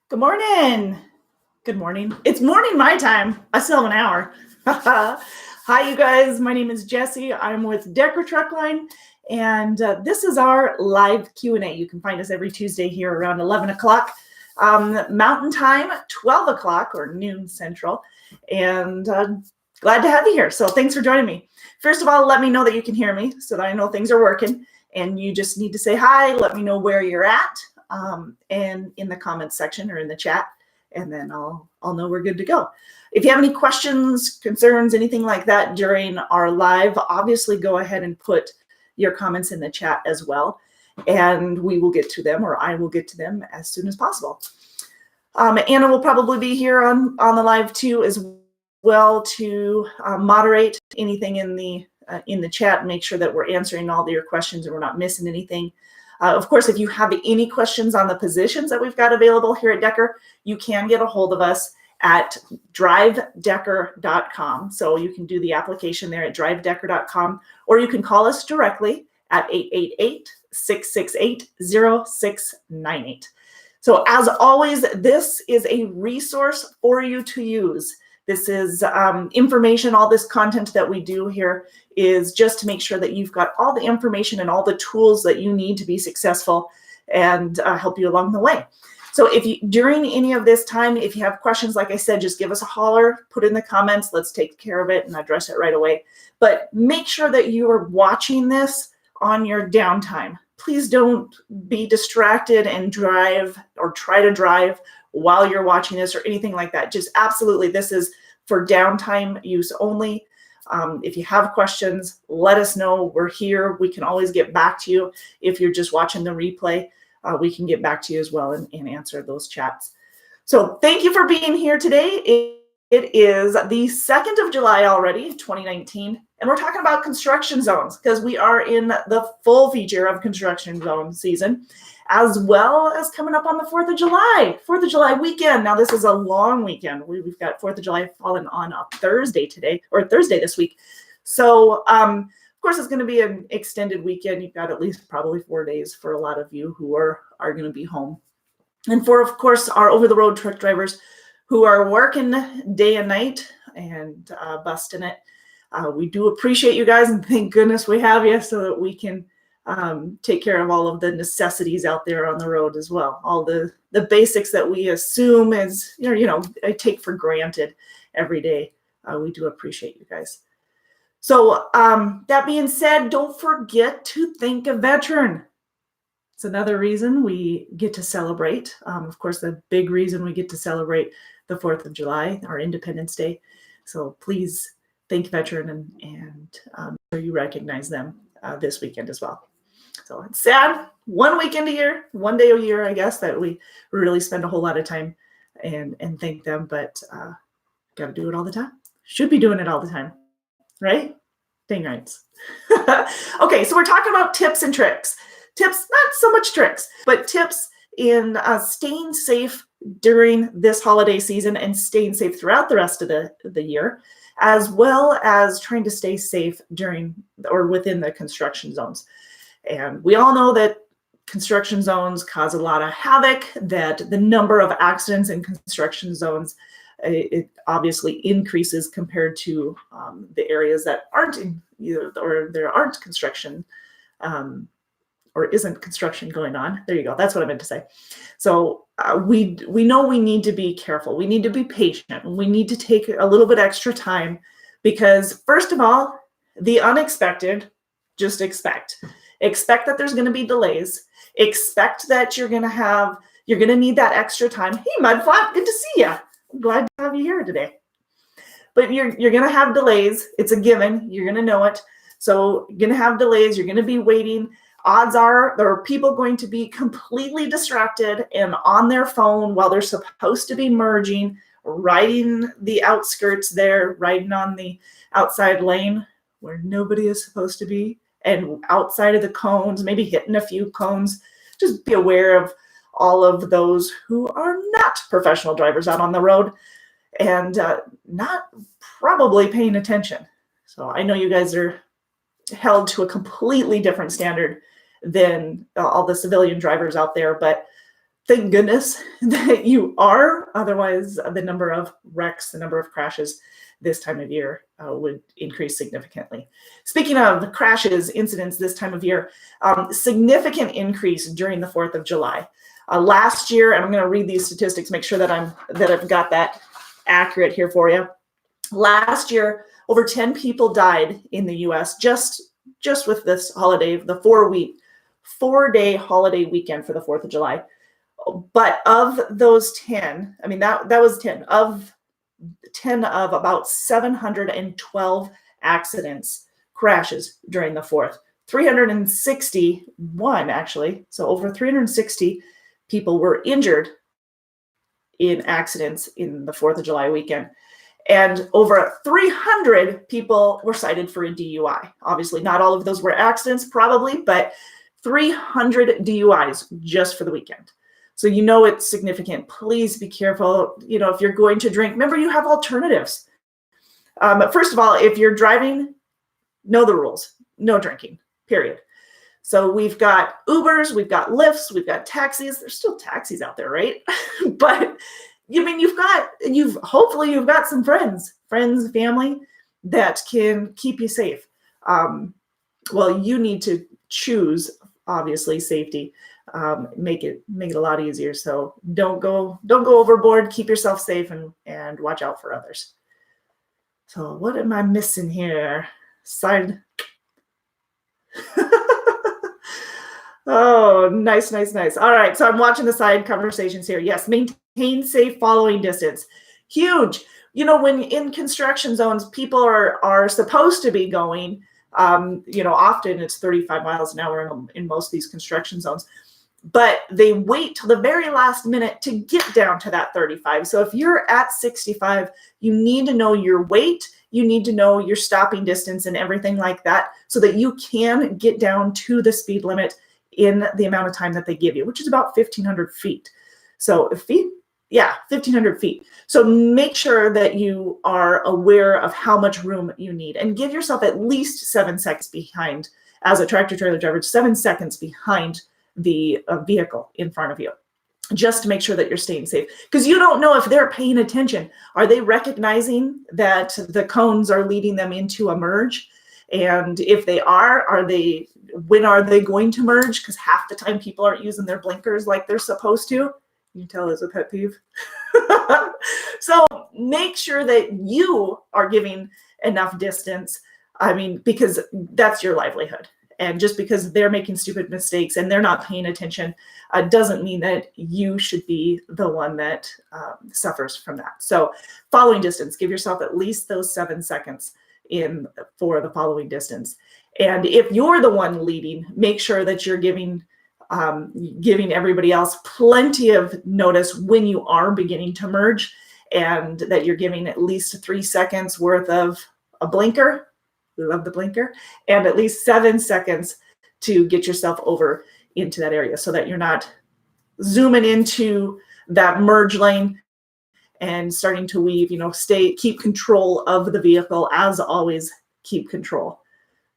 Good morning. Good morning. It's morning my time. I still have an hour. Hi, you guys. My name is Jessie. I'm with Decker Truckline, and this is our live Q&A. You can find us every Tuesday here around 11 o'clock Mountain Time, 12 o'clock or noon Central, and glad to have you here. So thanks for joining me. First of all, let me know that you can hear me so that I know things are working, and you just need to say hi. Let me know where you're at. And in the comments section or in the chat, and then I'll know we're good to go. If you have any questions, concerns, anything like that during our live, obviously go ahead and put your comments in the chat as well, and we will get to them, or I will get to them as soon as possible. Anna will probably be here on the live too as well to moderate anything in the chat and make sure that we're answering all of your questions and we're not missing anything. Of course, if you have any questions on the positions that we've got available here at Decker, you can get a hold of us at drivedecker.com. So you can do the application there at drivedecker.com, or you can call us directly at 888-668-0698. So as always, this is a resource for you to use. This is information. All this content that we do here is just to make sure that you've got all the information and all the tools that you need to be successful and help you along the way. So if you, during any of this time, if you have questions, like I said, just give us a holler, put it in the comments, let's take care of it and address it right away. But make sure that you are watching this on your downtime. Please don't be distracted and drive or try to drive while you're watching this or anything like that. Just absolutely, this is for downtime use only. If you have questions, let us know. We're here. We can always get back to you. If you're just watching the replay, we can get back to you as well and answer those chats. So thank you for being here today. It is the 2nd of July already, 2019, and we're talking about construction zones because we are in the full feature of construction zone season, as well as coming up on the 4th of July, 4th of July weekend. Now, this is a long weekend. We've got 4th of July falling on a Thursday today, or Thursday this week. So, of course, it's going to be an extended weekend. You've got at least probably 4 days for a lot of you who are going to be home. And for, of course, our over-the-road truck drivers who are working day and night and busting it, we do appreciate you guys, and thank goodness we have you so that we can take care of all of the necessities out there on the road as well. All the basics that we assume is, I take for granted every day. We do appreciate you guys. So that being said, don't forget to thank a veteran. It's another reason we get to celebrate. Of course, the big reason we get to celebrate the 4th of July, our Independence Day. So please thank a veteran and sure you recognize them this weekend as well. So it's sad, one weekend a year, one day a year, I guess, that we really spend a whole lot of time and thank them, but got to do it all the time. Should be doing it all the time, right? Dang rights. Okay, so we're talking about tips and tricks. Tips, not so much tricks, but tips in staying safe during this holiday season and staying safe throughout the rest of the year, as well as trying to stay safe during or within the construction zones. And we all know that construction zones cause a lot of havoc, that the number of accidents in construction zones, it obviously increases compared to the areas that aren't in either, or there aren't construction or isn't construction going on. There you go. That's what I meant to say. So we know we need to be careful. We need to be patient. We need to take a little bit extra time because, first of all, the unexpected, just expect. Expect that there's going to be delays. Expect that you're going to need that extra time. Hey, Mudflap, good to see you. I'm glad to have you here today. But you're going to have delays. It's a given. You're going to know it. So you're going to have delays. You're going to be waiting. Odds are there are people going to be completely distracted and on their phone while they're supposed to be merging, riding the outskirts there, riding on the outside lane where nobody is supposed to be, and outside of the cones, maybe hitting a few cones. Just be aware of all of those who are not professional drivers out on the road and not probably paying attention. So I know you guys are held to a completely different standard than all the civilian drivers out there, but thank goodness that you are. Otherwise, the number of wrecks, the number of crashes this time of year would increase significantly. Speaking of crashes, incidents this time of year, significant increase during the 4th of July. Last year, and I'm going to read these statistics, make sure that I've got that accurate here for you. Last year, over 10 people died in the U.S. just with this holiday, the 4-day holiday weekend for the 4th of July. But of those 10, I mean, that was 10 of about 712 accidents, crashes during the 4th. 361 actually, so over 360 people were injured in accidents in the 4th of July weekend. And over 300 people were cited for a DUI. Obviously, not all of those were accidents, probably, but 300 DUIs just for the weekend. So you know it's significant. Please be careful. You know, if you're going to drink, remember you have alternatives. First of all, if you're driving, know the rules. No drinking, period. So we've got Ubers, we've got Lyfts, we've got taxis. There's still taxis out there, right? But I mean, hopefully you've got some friends, family that can keep you safe. Well, you need to choose, obviously, safety. Make it a lot easier. So don't go overboard. Keep yourself safe and watch out for others. So what am I missing here? Side. Oh, nice. All right. So I'm watching the side conversations here. Yes. Maintain safe following distance. Huge. You know, when in construction zones, people are supposed to be going, often it's 35 miles an hour in most of these construction zones, but they wait till the very last minute to get down to that 35. So if you're at 65, you need to know your weight, you need to know your stopping distance and everything like that so that you can get down to the speed limit in the amount of time that they give you, which is about 1,500 feet. So 1,500 feet. So make sure that you are aware of how much room you need and give yourself at least 7 seconds behind, as a tractor trailer driver, 7 seconds behind the vehicle in front of you, just to make sure that you're staying safe. Because you don't know if they're paying attention. Are they recognizing that the cones are leading them into a merge? And if they when are they going to merge? Because half the time people aren't using their blinkers like they're supposed to. You can tell it's a pet peeve. So make sure that you are giving enough distance. I mean, because that's your livelihood. And just because they're making stupid mistakes and they're not paying attention doesn't mean that you should be the one that suffers from that. So following distance, give yourself at least those 7 seconds for the following distance. And if you're the one leading, make sure that you're giving everybody else plenty of notice when you are beginning to merge, and that you're giving at least 3 seconds worth of a blinker. We love the blinker, and at least 7 seconds to get yourself over into that area so that you're not zooming into that merge lane and starting to weave. Keep control of the vehicle. As always, keep control.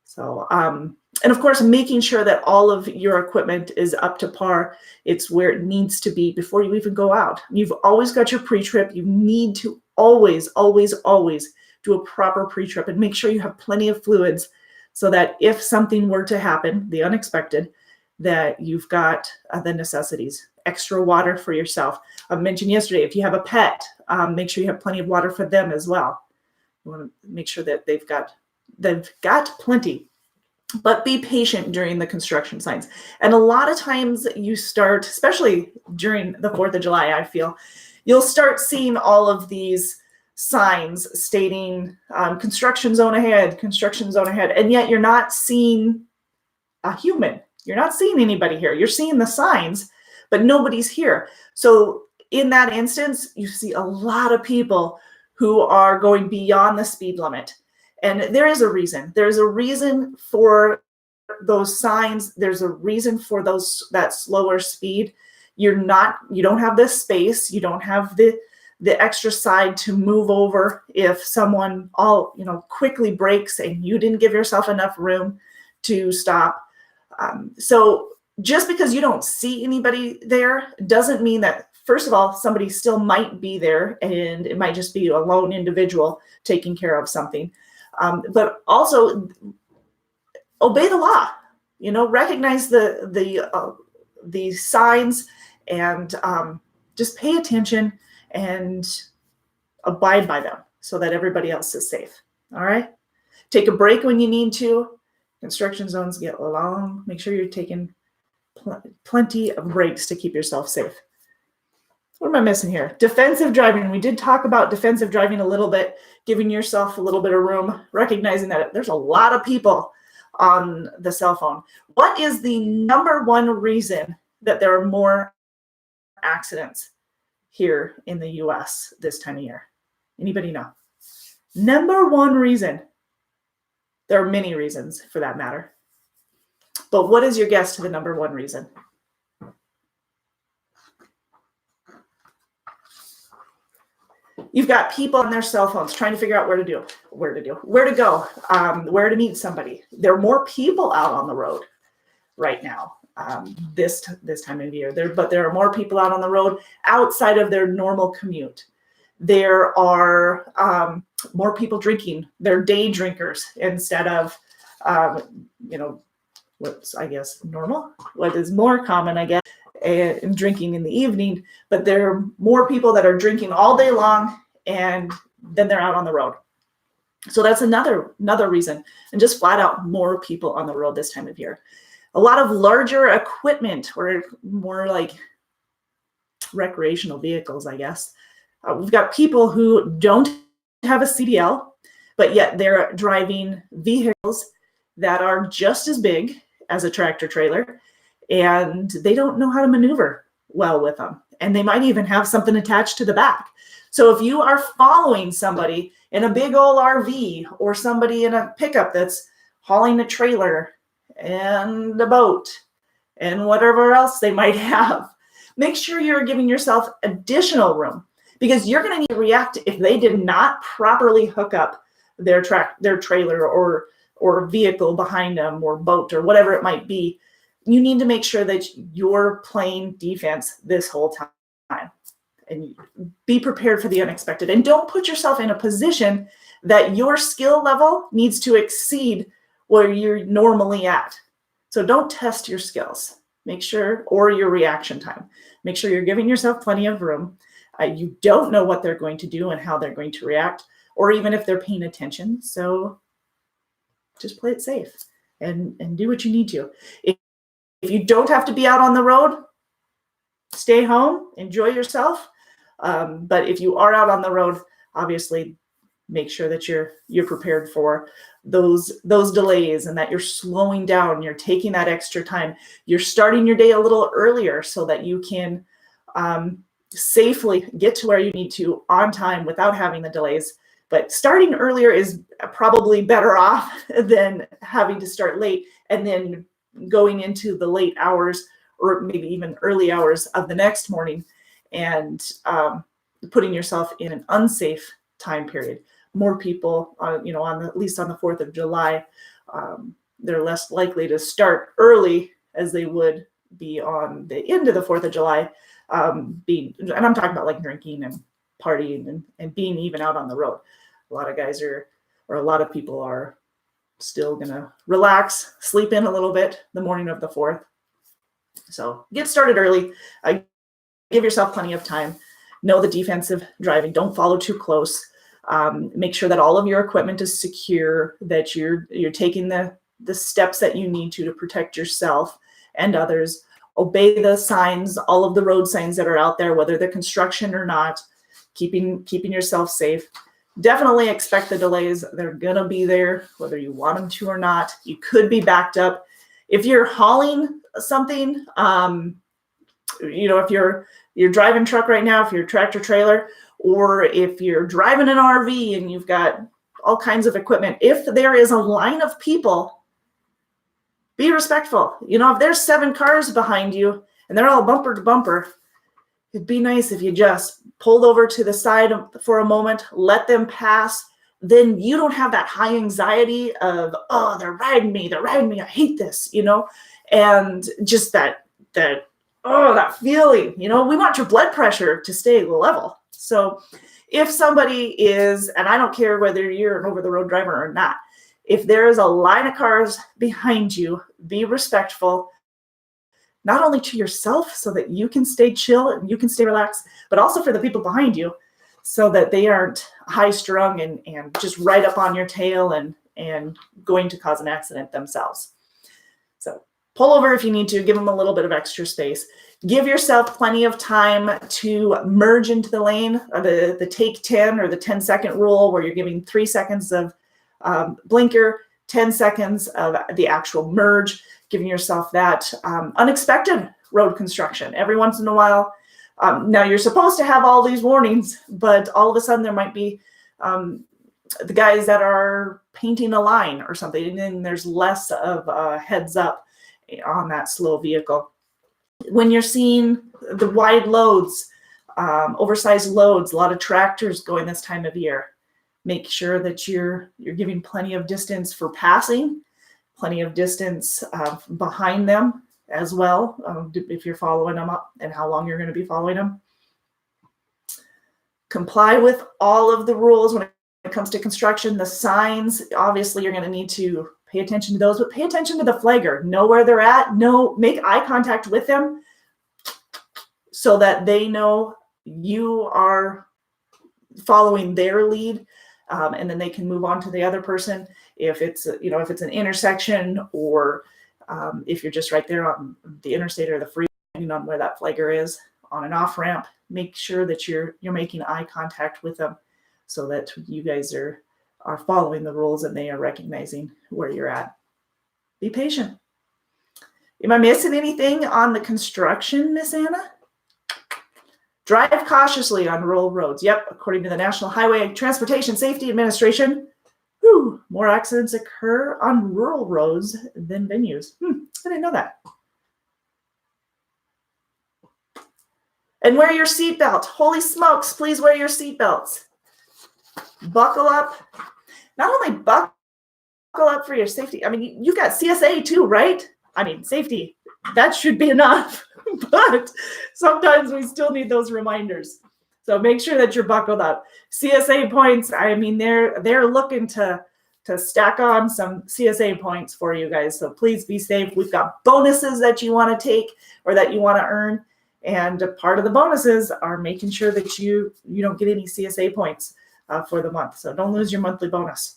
So, and of course, making sure that all of your equipment is up to par. It's where it needs to be before you even go out. You've always got your pre-trip. You need to always do a proper pre-trip and make sure you have plenty of fluids so that if something were to happen, the unexpected, that you've got the necessities. Extra water for yourself. I mentioned yesterday, if you have a pet, make sure you have plenty of water for them as well. You want to make sure that they've got plenty. But be patient during the construction signs. And a lot of times you start, especially during the 4th of July, I feel, you'll start seeing all of these signs stating construction zone ahead, and yet you're not seeing a human. You're not seeing anybody here. You're seeing the signs, but nobody's here. So in that instance, you see a lot of people who are going beyond the speed limit. And there is a reason. There's a reason for those signs. There's a reason for that slower speed. You don't have the space. You don't have the extra side to move over if someone quickly brakes and you didn't give yourself enough room to stop. So just because you don't see anybody there doesn't mean that, first of all, somebody still might be there, and it might just be a lone individual taking care of something. But also obey the law. Recognize the signs, and just pay attention and abide by them so that everybody else is safe. All right. Take a break when you need to. Construction zones get long. Make sure you're taking plenty of breaks to keep yourself safe. What am I missing here? Defensive driving. We did talk about defensive driving a little bit, giving yourself a little bit of room, recognizing that there's a lot of people on the cell phone. What is the number one reason that there are more accidents here in the US this time of year? Anybody know? Number one reason. There are many reasons for that matter. But what is your guess to the number one reason? You've got people on their cell phones trying to figure out where to go, where to meet somebody. There are more people out on the road right now, this time of year. But there are more people out on the road outside of their normal commute. There are more people drinking. They're day drinkers instead of, what's, I guess, normal. What is more common, I guess, and drinking in the evening, but there are more people that are drinking all day long, and then they're out on the road. So that's another reason, and just flat out more people on the road this time of year. A lot of larger equipment, or more like recreational vehicles, I guess. We've got people who don't have a CDL, but yet they're driving vehicles that are just as big as a tractor trailer, and they don't know how to maneuver well with them. And they might even have something attached to the back. So if you are following somebody in a big old RV, or somebody in a pickup that's hauling a trailer and a boat and whatever else they might have, make sure you're giving yourself additional room, because you're going to need to react if they did not properly hook up their trailer or vehicle behind them, or boat, or whatever it might be. You need to make sure that you're playing defense this whole time, and be prepared for the unexpected. And don't put yourself in a position that your skill level needs to exceed where you're normally at. So don't test your skills. Make sure, or your reaction time. Make sure you're giving yourself plenty of room. You don't know what they're going to do and how they're going to react, or even if they're paying attention. So just play it safe and do what you need to. If you don't have to be out on the road, stay home, enjoy yourself. But if you are out on the road, obviously make sure that you're prepared for those delays, and that you're slowing down, you're taking that extra time. You're starting your day a little earlier so that you can safely get to where you need to on time without having the delays. But starting earlier is probably better off than having to start late and then going into the late hours, or maybe even early hours of the next morning, and putting yourself in an unsafe time period. More people, at least on the 4th of July, they're less likely to start early as they would be on the end of the 4th of July, and I'm talking about like drinking and partying and being even out on the road. A lot of guys a lot of people are still gonna relax, sleep in a little bit the morning of the 4th. So get started early. Give yourself plenty of time. Know the defensive driving. Don't follow too close. Make sure that all of your equipment is secure, that you're taking the steps that you need to protect yourself and others. Obey the signs, all of the road signs that are out there, whether they're construction or not, keeping yourself safe. Definitely expect the delays. They're gonna be there, whether you want them to or not. You could be backed up. If you're hauling something, if you're driving truck right now, if you're a tractor trailer, or if you're driving an RV and you've got all kinds of equipment, if there is a line of people, be respectful. If there's 7 cars behind you and they're all bumper to bumper, it'd be nice if you just pulled over to the side for a moment, let them pass, then you don't have that high anxiety of, oh, they're riding me, I hate this, and just that feeling, we want your blood pressure to stay level. So if somebody is, and I don't care whether you're an over-the-road driver or not, if there is a line of cars behind you, be respectful, not only to yourself so that you can stay chill and you can stay relaxed, but also for the people behind you so that they aren't high-strung and just right up on your tail and going to cause an accident themselves. So pull over if you need to, give them a little bit of extra space. Give yourself plenty of time to merge into the lane, the take 10 or the 10-second rule, where you're giving 3 seconds of blinker, 10 seconds of the actual merge, giving yourself that unexpected road construction every once in a while. Now, you're supposed to have all these warnings, but all of a sudden there might be the guys that are painting a line or something, and then there's less of a heads up on that slow vehicle. When you're seeing the wide loads, oversized loads, a lot of tractors going this time of year, make sure that you're giving plenty of distance for passing, plenty of distance behind them as well, if you're following them up and how long you're going to be following them. Comply with all of the rules when it comes to construction. The signs, obviously, you're going to need to pay attention to those, but pay attention to the flagger. Know where they're at. Make eye contact with them so that they know you are following their lead, and then they can move on to the other person. If it's an intersection, or if you're just right there on the interstate or the freeway, depending on where that flagger is, on an off ramp, make sure that you're making eye contact with them so that you guys are following the rules and they are recognizing where you're at. Be patient. Am I missing anything on the construction, Miss Anna? Drive cautiously on rural roads. Yep, according to the National Highway Transportation Safety Administration, more accidents occur on rural roads than venues. I didn't know that. And wear your seatbelt. Holy smokes, please wear your seatbelts. Buckle up. Not only buckle up for your safety, I mean, you got CSA too, right? I mean, safety, that should be enough. But sometimes we still need those reminders. So make sure that you're buckled up. CSA points, I mean, they're looking to stack on some CSA points for you guys. So please be safe. We've got bonuses that you want to take or that you want to earn. And part of the bonuses are making sure that you don't get any CSA points for the month. So don't lose your monthly bonus.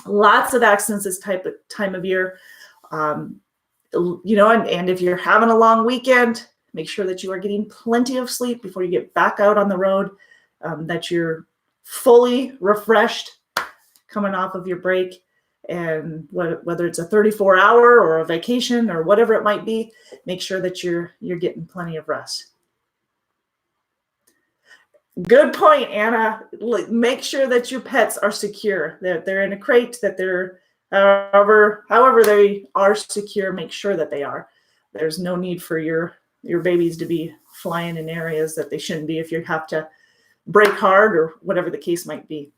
Lots of accidents this time of year. And if you're having a long weekend, make sure that you are getting plenty of sleep before you get back out on the road, that you're fully refreshed coming off of your break. And whether it's a 34-hour or a vacation or whatever it might be, make sure that you're getting plenty of rest. Good point, Anna. Make sure that your pets are secure, that they're in a crate, that they're however they are secure. Make sure that they are. There's no need for your babies to be flying in areas that they shouldn't be if you have to brake hard or whatever the case might be.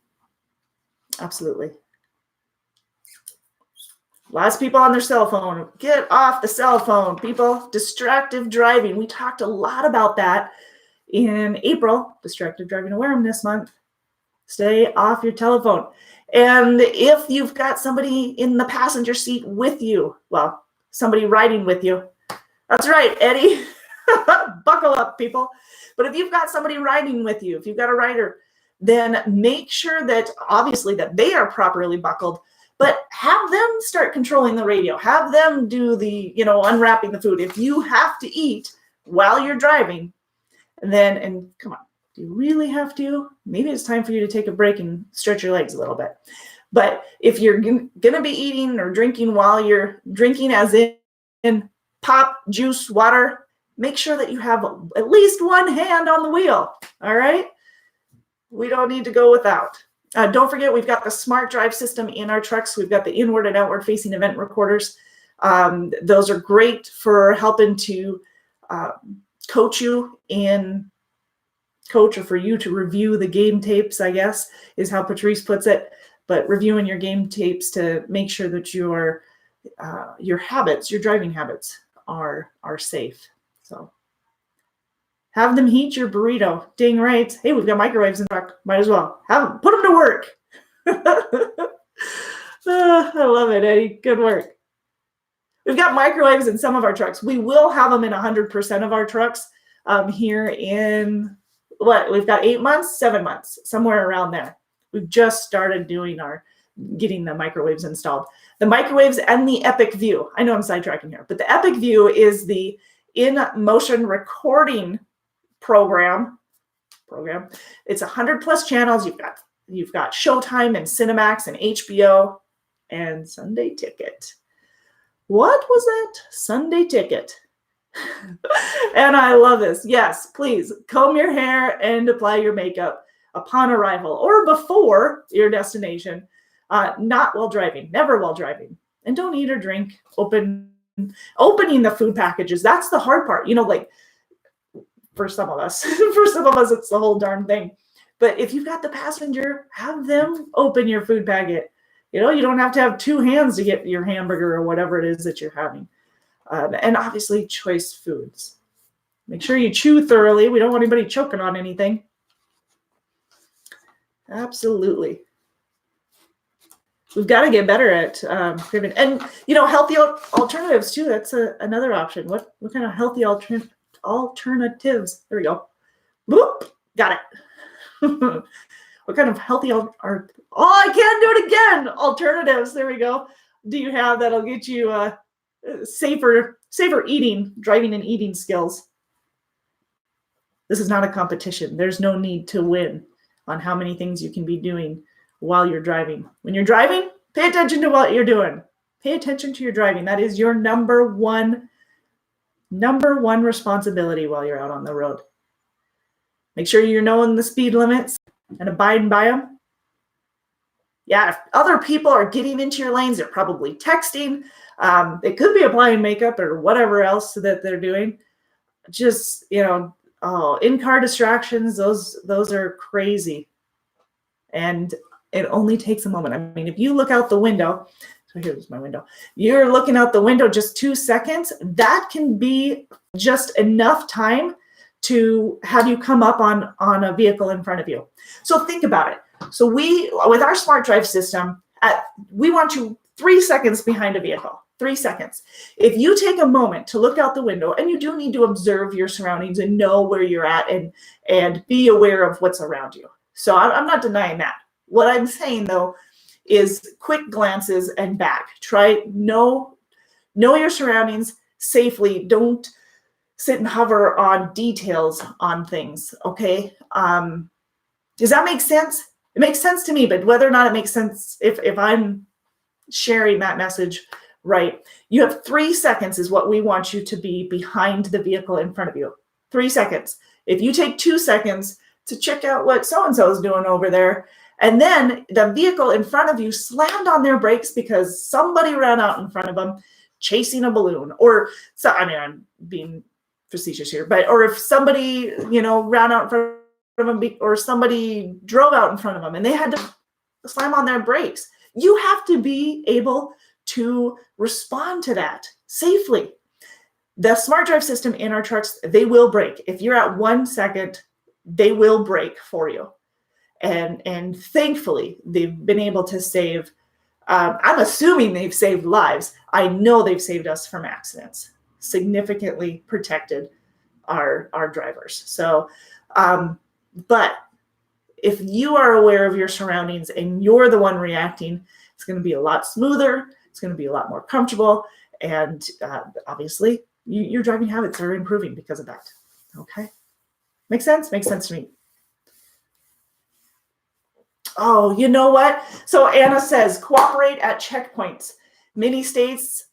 Absolutely. Lots of people on their cell phone. Get off the cell phone, people. Distractive driving. We talked a lot about that in April, Distractive Driving Awareness Month. Stay off your telephone. And if you've got somebody in the passenger seat with you, well, somebody riding with you, that's right, Eddie. Buckle up, people. But if you've got somebody riding with you, if you've got a rider, then make sure that obviously that they are properly buckled, but have them start controlling the radio. Have them do the, unwrapping the food. If you have to eat while you're driving, and come on, do you really have to? Maybe it's time for you to take a break and stretch your legs a little bit. But if you're going to be eating or drinking while you're drinking, as in pop, juice, water, make sure that you have at least one hand on the wheel. All right? We don't need to go without. Don't forget, we've got the smart drive system in our trucks. We've got the inward and outward facing event recorders. Those are great for helping to coach you in coach or for you to review the game tapes, I guess, is how Patrice puts it. But reviewing your game tapes to make sure that your habits, your driving habits are safe. So have them heat your burrito. Dang right. Hey, we've got microwaves in the truck. Might as well put them to work. I love it, Eddie. Good work. We've got microwaves in some of our trucks. We will have them in 100% of our trucks here in we've got 8 months, 7 months, somewhere around there. We've just started getting the microwaves installed. The microwaves and the Epic View. I know I'm sidetracking here, but the Epic View is the in-motion recording program. It's 100+ channels. You've got Showtime and Cinemax and HBO and Sunday Ticket. What was that? Sunday Ticket. And I love this. Yes, please comb your hair and apply your makeup upon arrival or before your destination. Not while driving, never while driving. And don't eat or drink. Opening the food packages. That's the hard part. Like for some of us, it's the whole darn thing. But if you've got the passenger, have them open your food packet. You don't have to have two hands to get your hamburger or whatever it is that you're having. And obviously choice foods. Make sure you chew thoroughly. We don't want anybody choking on anything. Absolutely. We've got to get better at and healthy alternatives too. That's another option. What kind of healthy alternatives? There we go. Boop, got it. What kind of healthy I can't do it again. Alternatives. There we go. Do you have that'll get you safer eating, driving and eating skills? This is not a competition. There's no need to win on how many things you can be doing while you're driving. When you're driving, pay attention to what you're doing. Pay attention to your driving. That is your number one responsibility while you're out on the road. Make sure you're knowing the speed limits and abiding by them. Yeah, if other people are getting into your lanes, they're probably texting. They could be applying makeup or whatever else that they're doing. Just, in-car distractions, those are crazy. And it only takes a moment. I mean, if you look out the window, so here's my window. You're looking out the window just 2 seconds. That can be just enough time to have you come up on a vehicle in front of you. So think about it. So with our Smart Drive system, we want you 3 seconds behind a vehicle. 3 seconds. If you take a moment to look out the window, and you do need to observe your surroundings and know where you're at and be aware of what's around you. So I'm not denying that. What I'm saying though is quick glances and back. Try know your surroundings safely. Don't sit and hover on details on things. Okay. Does that make sense? It makes sense to me, but whether or not it makes sense, if I'm sharing that message right, you have 3 seconds is what we want you to be behind the vehicle in front of you. 3 seconds. If you take 2 seconds to check out what so-and-so is doing over there, and then the vehicle in front of you slammed on their brakes because somebody ran out in front of them chasing a balloon, I'm being facetious here, or if somebody, ran out in front of them, or somebody drove out in front of them and they had to slam on their brakes, you have to be able to respond to that safely. The Smart Drive system in our trucks, they will brake. If you're at 1 second, they will brake for you. And thankfully, they've been able to save, I'm assuming they've saved lives. I know they've saved us from accidents, significantly protected our drivers. So, but if you are aware of your surroundings and you're the one reacting, it's going to be a lot smoother. It's going to be a lot more comfortable. And obviously, your driving habits are improving because of that. Okay. Makes sense? Makes sense to me. Oh, you know what? So Anna says, cooperate at checkpoints. Many states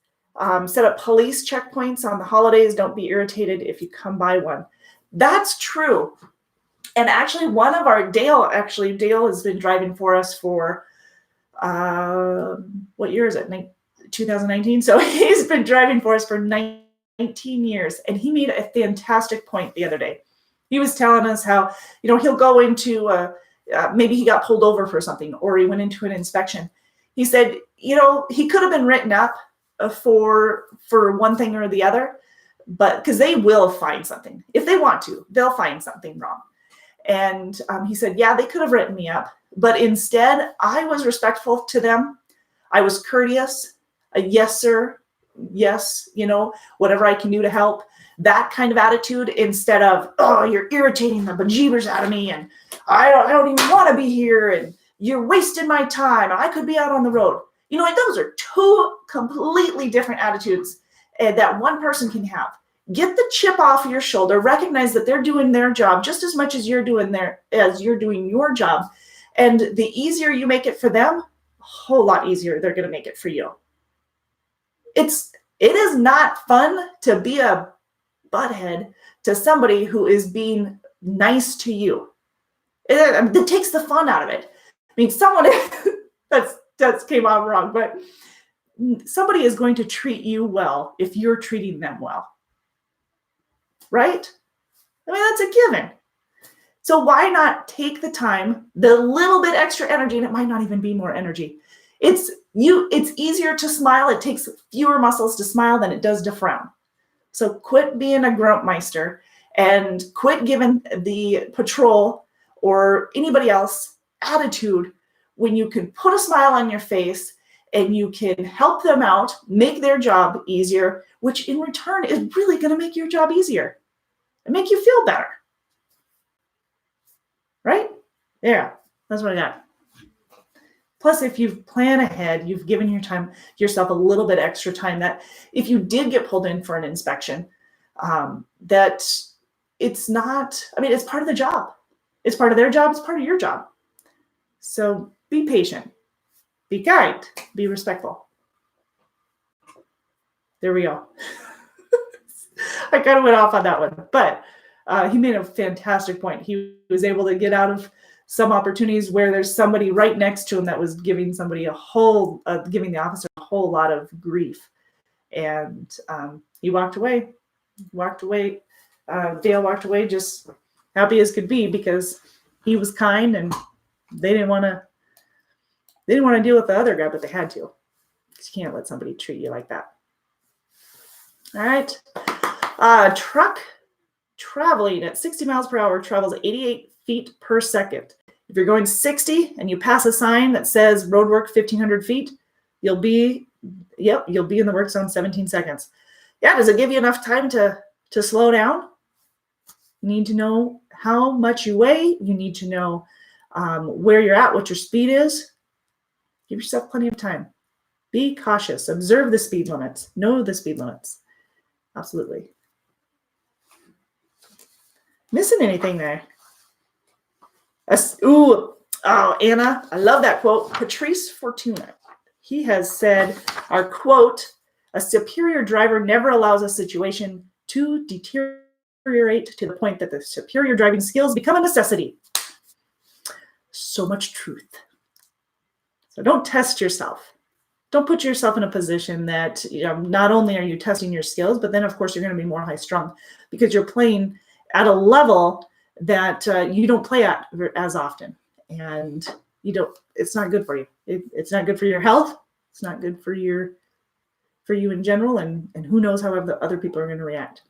set up police checkpoints on the holidays. Don't be irritated if you come by one. That's true. And actually, one of our, Dale has been driving for us for, what year is it? 2019. So he's been driving for us for 19 years. And he made a fantastic point the other day. He was telling us how, he'll go into, maybe he got pulled over for something, or he went into an inspection. He said, he could have been written up for one thing or the other, but because they will find something. If they want to, they'll find something wrong. And he said, yeah, they could have written me up, but instead I was respectful to them. I was courteous, a yes, sir, yes, whatever I can do to help, that kind of attitude, instead of, oh, you're irritating the bejeebers out of me, and I don't even want to be here, and you're wasting my time, I could be out on the road. Those are two completely different attitudes that one person can have. Get the chip off your shoulder, recognize that they're doing their job just as much as you're doing your job. And the easier you make it for them, a whole lot easier they're going to make it for you. It is not fun to be a butthead to somebody who is being nice to you. It takes the fun out of it. I mean, someone that came out wrong, but somebody is going to treat you well if you're treating them well. Right? I mean, that's a given. So why not take the time, the little bit extra energy, and it might not even be more energy. It's easier to smile. It takes fewer muscles to smile than it does to frown. So quit being a grumpmeister and quit giving the patrol or anybody else attitude when you can put a smile on your face and you can help them out, make their job easier, which in return is really going to make your job easier and make you feel better. Right? Yeah, that's what I got. Plus, if you've planned ahead, you've given yourself a little bit extra time, that if you did get pulled in for an inspection, that it's not, it's part of the job. It's part of their job. It's part of your job. So be patient, be kind, be respectful. There we go. I kind of went off on that one, but he made a fantastic point. He was able to get out of some opportunities where there's somebody right next to him that was giving somebody giving the officer a whole lot of grief. And he walked away. Dale walked away just happy as could be, because he was kind and they didn't want to deal with the other guy, but they had to. You can't let somebody treat you like that. All right. Truck traveling at 60 miles per hour travels 88 feet per second. If you're going 60 and you pass a sign that says roadwork 1,500 feet, you'll be in the work zone 17 seconds. Yeah, does it give you enough time to slow down? You need to know how much you weigh. You need to know where you're at, what your speed is. Give yourself plenty of time. Be cautious. Observe the speed limits. Know the speed limits. Absolutely. Missing anything there? Anna, I love that quote. Patrice Fortuna. He has said, our quote, "A superior driver never allows a situation to deteriorate to the point that the superior driving skills become a necessity." So much truth. So don't test yourself. Don't put yourself in a position that, not only are you testing your skills, but then of course you're going to be more high strung because you're playing at a level that you don't play at as often. And it's not good for you. It's not good for your health. It's not good for you in general. And who knows how the other people are going to react.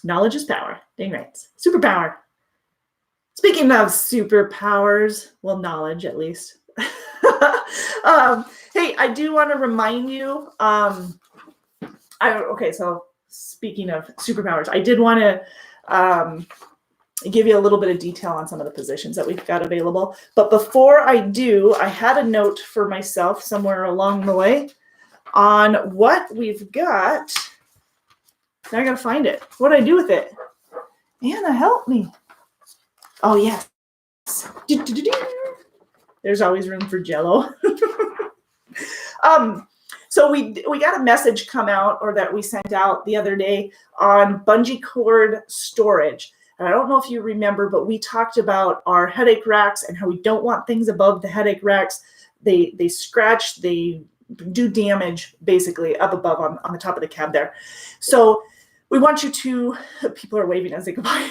Knowledge is power. Dang right. Superpower. Speaking of superpowers, well, knowledge at least. Hey, I do want to remind you, so speaking of superpowers, I did want to give you a little bit of detail on some of the positions that we've got available. But before I do, I had a note for myself somewhere along the way on what we've got. Now I got to find it. What do I do with it? Anna, help me. Oh, yes. There's always room for Jell-O. So we got a message come out, or that we sent out the other day, on bungee cord storage. And I don't know if you remember, but we talked about our headache racks and how we don't want things above the headache racks. They scratch, they do damage basically up above on the top of the cab there. So we want you to, people are waving as they go by.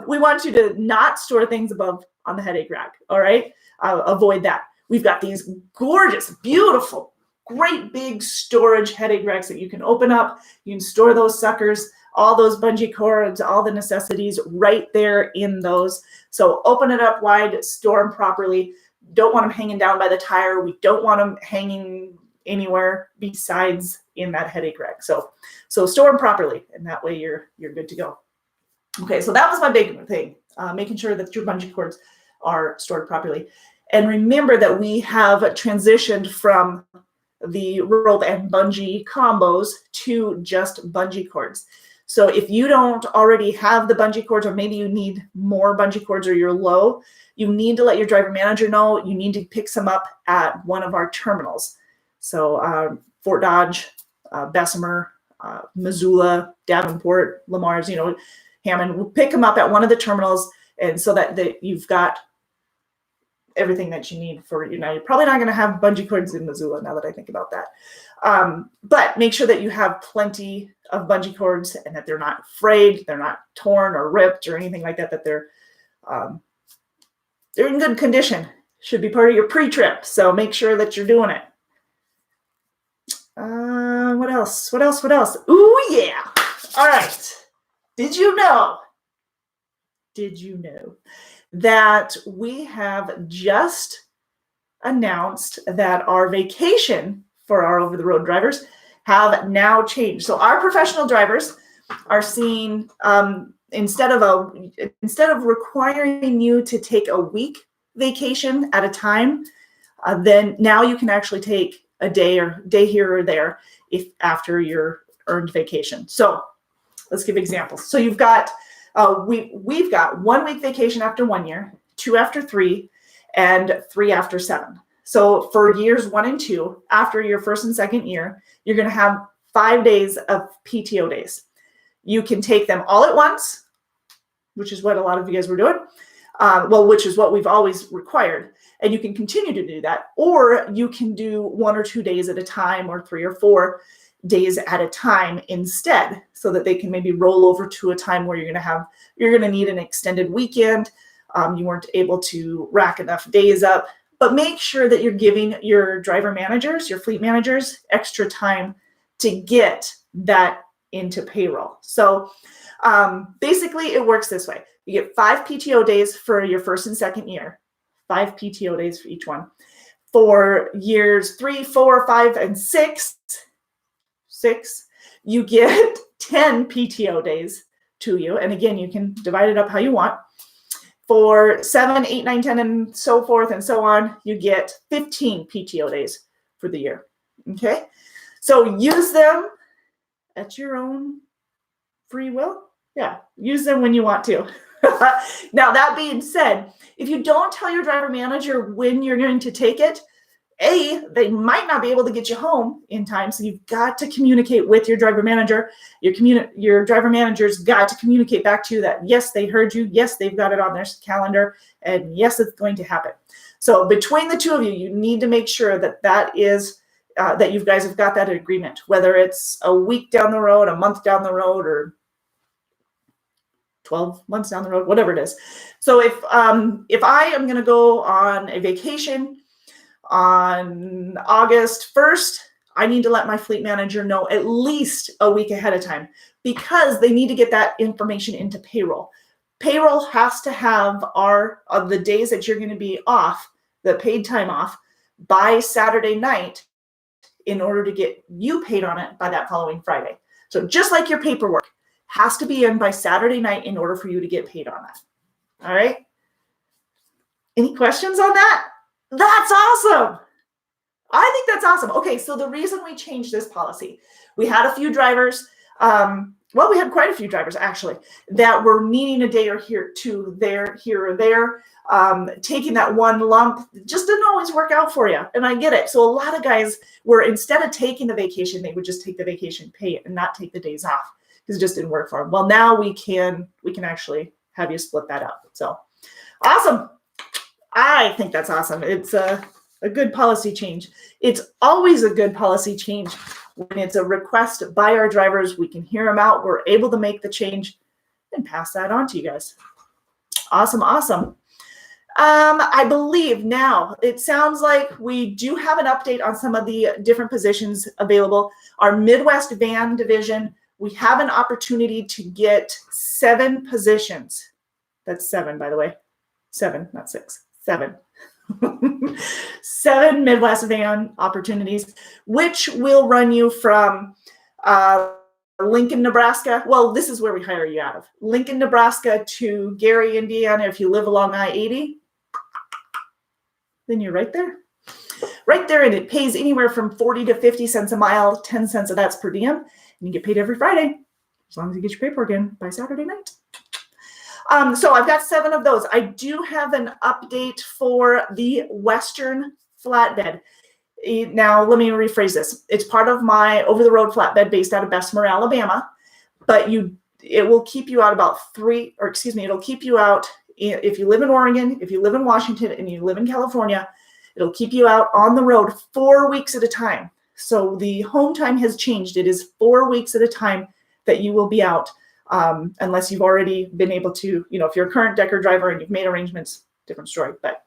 We want you to not store things above on the headache rack. All right. Avoid that. We've got these gorgeous, beautiful, great big storage headache racks that you can open up. You can store those suckers, all those bungee cords, all the necessities right there in those. So open it up wide, store them properly. Don't want them hanging down by the tire. We don't want them hanging anywhere besides in that headache rack. So store them properly, and that way you're good to go. Okay, so that was my big thing, making sure that your bungee cords are stored properly. And remember that we have transitioned from the rope and bungee combos to just bungee cords. So if you don't already have the bungee cords, or maybe you need more bungee cords, or you're low, you need to let your driver manager know. You need to pick some up at one of our terminals. So Fort Dodge, Bessemer, Missoula, Davenport, Lamar's, Hammond, we'll pick them up at one of the terminals, and so that you've got everything that you need for, you're probably not going to have bungee cords in Missoula now that I think about that. But make sure that you have plenty of bungee cords and that they're not frayed, they're not torn or ripped or anything like that, that they're in good condition. Should be part of your pre-trip. So make sure that you're doing it. What else? Ooh, yeah. All right. Did you know that we have just announced that our vacation for our over-the-road drivers have now changed? So our professional drivers are seeing, instead of requiring you to take a week vacation at a time, then now you can actually take a day here or there after your earned vacation. So let's give examples. So you've got we've got 1 week vacation after 1 year, 2 after 3, and 3 after 7. So for years 1 and 2, after your first and second year, you're going to have 5 days of PTO days. You can take them all at once, which is what a lot of you guys were doing. Which is what we've always required. And you can continue to do that, or you can do 1 or 2 days at a time, or 3 or 4 days at a time instead, so that they can maybe roll over to a time where you're going to need an extended weekend. You weren't able to rack enough days up, but make sure that you're giving your driver managers, your fleet managers, extra time to get that into payroll. So basically it works this way. You get 5 PTO days for your first and second year, 5 PTO days for each one. For years 3, 4, 5, and 6, you get 10 PTO days to you. And again, you can divide it up how you want. For 7, 8, 9, 10, and so forth and so on, you get 15 PTO days for the year. Okay? So use them at your own free will. Yeah, use them when you want to. Now, that being said, if you don't tell your driver manager when you're going to take it, they might not be able to get you home in time. So you've got to communicate with your driver manager. Your driver manager's got to communicate back to you that, yes, they heard you. Yes, they've got it on their calendar. And yes, it's going to happen. So between the two of you, you need to make sure that you guys have got that agreement, whether it's a week down the road, a month down the road, or 12 months down the road, whatever it is. So if I am going to go on a vacation on August 1st, I need to let my fleet manager know at least a week ahead of time, because they need to get that information into payroll. Payroll has to have the days that you're going to be off, the paid time off, by Saturday night in order to get you paid on it by that following Friday. So just like your paperwork has to be in by Saturday night in order for you to get paid on that. All right? Any questions on that? That's awesome. I think that's awesome. Okay, so the reason we changed this policy, we had a few drivers, we had quite a few drivers actually, that were needing a day or here or there. Taking that one lump just didn't always work out for you. And I get it. So a lot of guys were, instead of taking the vacation, they would just take the vacation, pay it, and not take the days off, because it just didn't work for them. Well, now we can actually have you split that up. So awesome. I think that's awesome. It's a good policy change. It's always a good policy change when it's a request by our drivers. We can hear them out. We're able to make the change. and pass that on to you guys. Awesome, awesome. I believe now it sounds like we do have an update on some of the different positions available. Our Midwest van division, we have an opportunity to get 7 positions. That's 7, by the way. 7, not 6. 7. 7 Midwest van opportunities, which will run you from Lincoln, Nebraska. Well, this is where we hire you out of. Lincoln, Nebraska to Gary, Indiana. If you live along I-80, then you're right there. Right there, and it pays anywhere from 40 to 50 cents a mile. 10 cents of that's per diem, and you get paid every Friday, as long as you get your paperwork in by Saturday night. So I've got 7 of those. I do have an update for the Western flatbed. Now, let me rephrase this. It's part of my over-the-road flatbed based out of Bessemer, Alabama, but it will keep you out about it'll keep you out if you live in Oregon, if you live in Washington, and you live in California, it'll keep you out on the road 4 weeks at a time. So the home time has changed. It is 4 weeks at a time that you will be out, unless you've already been able to, if you're a current Decker driver and you've made arrangements, different story. But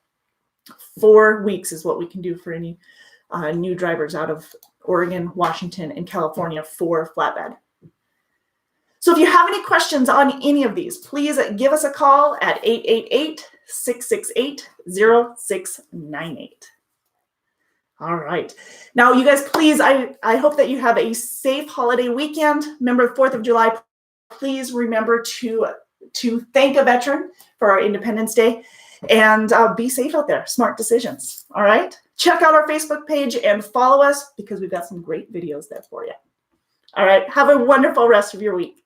4 weeks is what we can do for any new drivers out of Oregon, Washington, and California for flatbed. So if you have any questions on any of these, please give us a call at 888-668-0698. All right. Now, you guys, please, I hope that you have a safe holiday weekend. Remember, 4th of July, please remember to thank a veteran for our Independence Day, and be safe out there. Smart decisions. All right. Check out our Facebook page and follow us because we've got some great videos there for you. All right. Have a wonderful rest of your week.